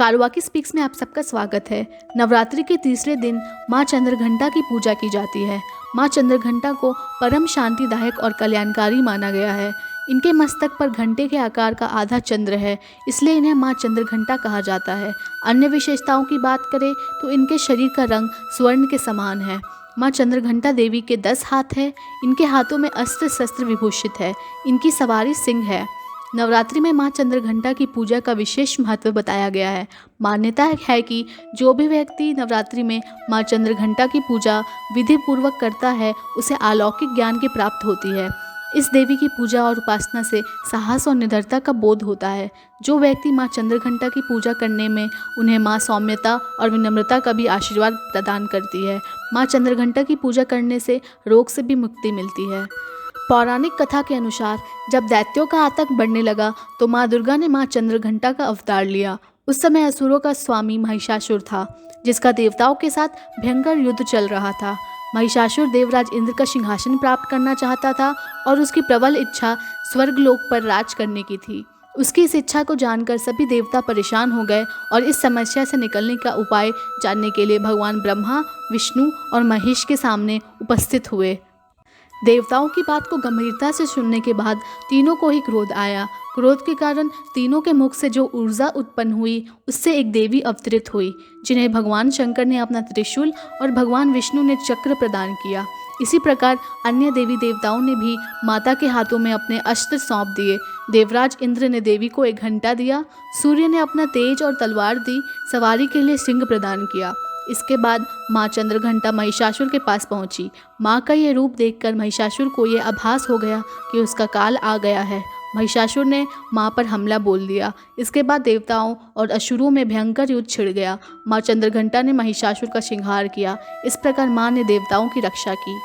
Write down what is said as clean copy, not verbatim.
कारुवाकी speaks में आप सबका स्वागत है। नवरात्रि के तीसरे दिन माँ चंद्रघंटा की पूजा की जाती है। माँ चंद्रघंटा को परम शांतिदायक और कल्याणकारी माना गया है। इनके मस्तक पर घंटे के आकार का आधा चंद्र है, इसलिए इन्हें माँ चंद्रघंटा कहा जाता है। अन्य विशेषताओं की बात करें तो इनके शरीर का रंग स्वर्ण के समान है। माँ चंद्रघंटा देवी के 10 हाथ हैं। इनके हाथों में अस्त्र शस्त्र विभूषित है। इनकी सवारी सिंह है। नवरात्रि में माँ चंद्रघंटा की पूजा का विशेष महत्व बताया गया है। मान्यता है कि जो भी व्यक्ति नवरात्रि में माँ चंद्रघंटा की पूजा विधि पूर्वक करता है, उसे अलौकिक ज्ञान की प्राप्त होती है। इस देवी की पूजा और उपासना से साहस और निडरता का बोध होता है। जो व्यक्ति माँ चंद्रघंटा की पूजा करने में उन्हें माँ सौम्यता और विनम्रता का भी आशीर्वाद प्रदान करती है। माँ चंद्रघंटा की पूजा करने से रोग से भी मुक्ति मिलती है। पौराणिक कथा के अनुसार जब दैत्यों का आतंक बढ़ने लगा तो माँ दुर्गा ने माँ चंद्रघंटा का अवतार लिया। उस समय असुरों का स्वामी महिषासुर था, जिसका देवताओं के साथ भयंकर युद्ध चल रहा था। महिषासुर देवराज इंद्र का सिंहासन प्राप्त करना चाहता था और उसकी प्रबल इच्छा स्वर्गलोक पर राज करने की थी। उसकी इस इच्छा को जानकर सभी देवता परेशान हो गए और इस समस्या से निकलने का उपाय जानने के लिए भगवान ब्रह्मा, विष्णु और महेश के सामने उपस्थित हुए। देवताओं की बात को गंभीरता से सुनने के बाद तीनों को ही क्रोध आया। क्रोध के कारण तीनों के मुख से जो ऊर्जा उत्पन्न हुई, उससे एक देवी अवतरित हुई, जिन्हें भगवान शंकर ने अपना त्रिशूल और भगवान विष्णु ने चक्र प्रदान किया। इसी प्रकार अन्य देवी देवताओं ने भी माता के हाथों में अपने अस्त्र सौंप दिए। देवराज इंद्र ने देवी को एक घंटा दिया, सूर्य ने अपना तेज और तलवार दी, सवारी के लिए सिंह प्रदान किया। इसके बाद माँ चंद्रघंटा महिषासुर के पास पहुंची। माँ का ये रूप देखकर महिषासुर को ये आभास हो गया कि उसका काल आ गया है। महिषासुर ने माँ पर हमला बोल दिया। इसके बाद देवताओं और असुरों में भयंकर युद्ध छिड़ गया। माँ चंद्रघंटा ने महिषासुर का संहार किया। इस प्रकार माँ ने देवताओं की रक्षा की।